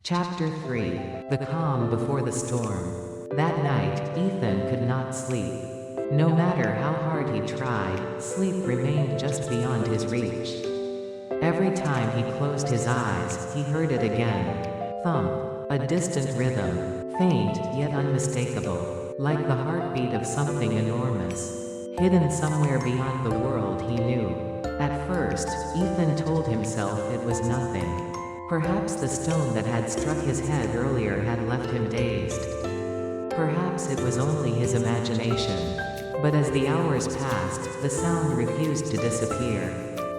Chapter 3. The Calm Before the Storm. That night, Ethan could not sleep. No matter how hard he tried, sleep remained just beyond his reach. Every time he closed his eyes, he heard it again. Thump. A distant rhythm, faint yet unmistakable, like the heartbeat of something enormous, hidden somewhere beyond the world he knew. At first, Ethan told himself it was nothing. Perhaps the stone that had struck his head earlier had left him dazed. Perhaps it was only his imagination. But as the hours passed, the sound refused to disappear.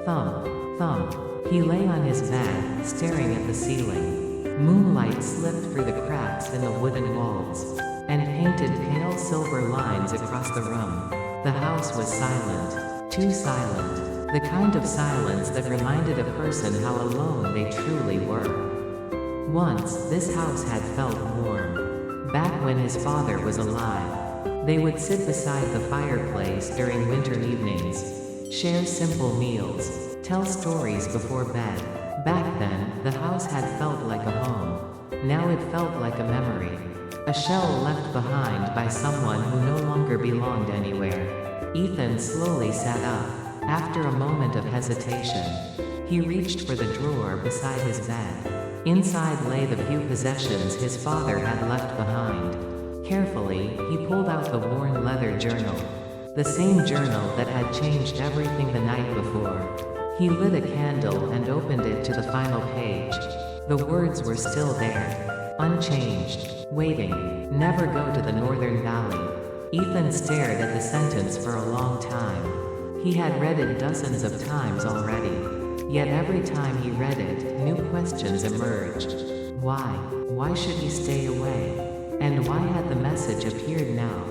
Thump, thump. He lay on his bed, staring at the ceiling. Moonlight slipped through the cracks in the wooden walls, and painted pale silver lines across the room. The house was silent, too silent, the kind of silence that reminded a person how alone they truly were. Once, this house had felt warm. Back when his father was alive, they would sit beside the fireplace during winter evenings, share simple meals, tell stories before bed. Back then, the house had felt like a home. Now it felt like a memory. A shell left behind by someone who no longer belonged anywhere. Ethan slowly sat up. After a moment of hesitation, he reached for the drawer beside his bed. Inside lay the few possessions his father had left behind. Carefully, he pulled out the worn leather journal. The same journal that had changed everything the night before. He lit a candle and opened it to the final page. The words were still there, unchanged, waiting. Never go to the Northern Valley. Ethan stared at the sentence for a long time. He had read it dozens of times already. Yet every time he read it, new questions emerged. Why? Why should he stay away? And why had the message appeared now?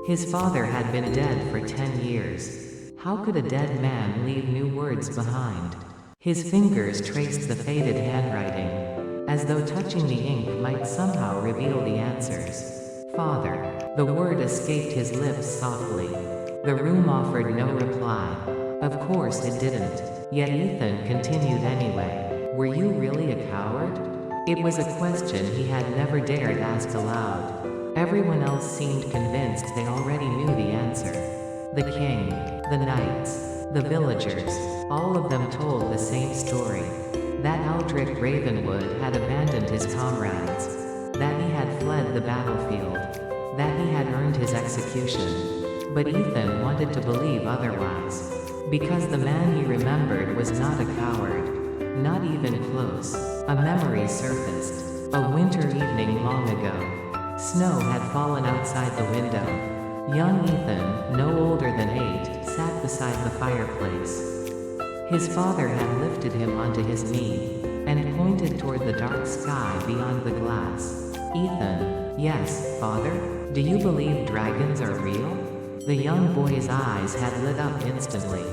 His father had been dead for 10 years. How could a dead man leave new words behind? His fingers traced the faded handwriting, as though touching the ink might somehow reveal the answers. Father. The word escaped his lips softly. The room offered no reply. Of course it didn't. Yet Ethan continued anyway. Were you really a coward? It was a question he had never dared ask aloud. Everyone else seemed convinced they already knew the answer. The king, the knights, the villagers, all of them told the same story. That Aldrich Ravenwood had abandoned his comrades, that he had fled the battlefield, that he had earned his execution. But Ethan wanted to believe otherwise, because the man he remembered was not a coward, not even close. A memory surfaced, a winter evening long ago. Snow had fallen outside the window. Young Ethan, no older than 8, sat beside the fireplace. His father had lifted him onto his knee, and pointed toward the dark sky beyond the glass. Ethan. Yes, father? Do you believe dragons are real? The young boy's eyes had lit up instantly.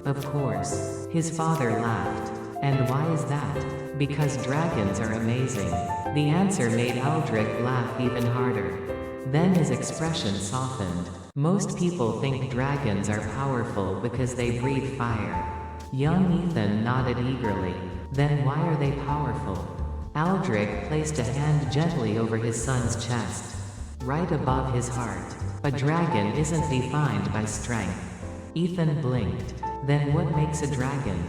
Of course. His father laughed. And why is that? Because dragons are amazing. The answer made Aldrich laugh even harder. Then his expression softened. Most people think dragons are powerful because they breathe fire. Young Ethan nodded eagerly. Then why are they powerful? Aldrich placed a hand gently over his son's chest, right above his heart. A dragon isn't defined by strength. Ethan blinked. Then what makes a dragon?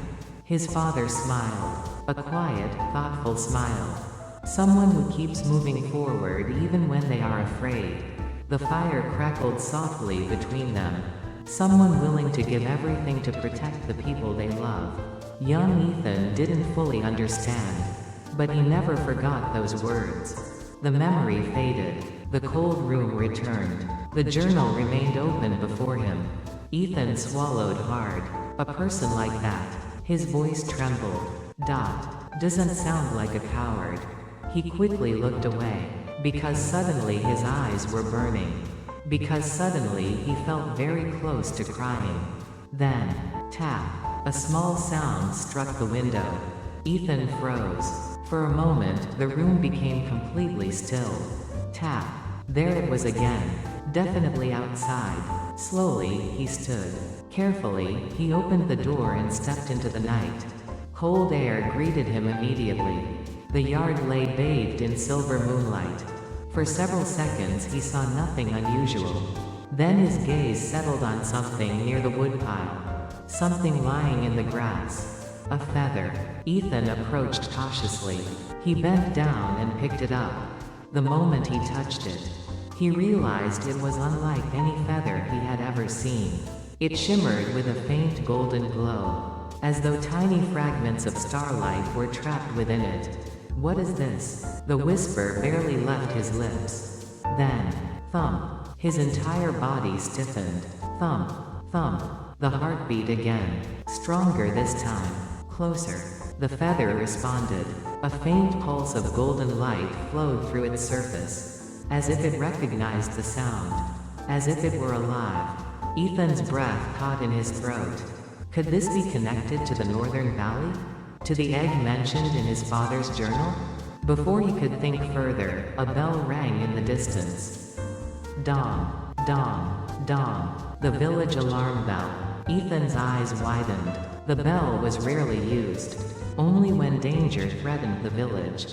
His father smiled. A quiet, thoughtful smile. Someone who keeps moving forward even when they are afraid. The fire crackled softly between them. Someone willing to give everything to protect the people they love. Young Ethan didn't fully understand, but he never forgot those words. The memory faded. The cold room returned. The journal remained open before him. Ethan swallowed hard. A person like that. His voice trembled. Doesn't sound like a coward. He quickly looked away, because suddenly his eyes were burning. Because suddenly he felt very close to crying. Then, tap. A small sound struck the window. Ethan froze. For a moment, the room became completely still. Tap. There it was again. Definitely outside. Slowly, he stood. Carefully, he opened the door and stepped into the night. Cold air greeted him immediately. The yard lay bathed in silver moonlight. For several seconds he saw nothing unusual. Then his gaze settled on something near the woodpile. Something lying in the grass. A feather. Ethan approached cautiously. He bent down and picked it up. The moment he touched it, he realized it was unlike any feather he had ever seen. It shimmered with a faint golden glow, as though tiny fragments of starlight were trapped within it. "What is this?" The whisper barely left his lips. Then, thump. His entire body stiffened. Thump, thump. The heartbeat again. Stronger this time. Closer. The feather responded. A faint pulse of golden light flowed through its surface, as if it recognized the sound, as if it were alive. Ethan's breath caught in his throat. Could this be connected to the Northern Valley? To the egg mentioned in his father's journal? Before he could think further, a bell rang in the distance. Dong, dong, dong. The village alarm bell. Ethan's eyes widened. The bell was rarely used. Only when danger threatened the village.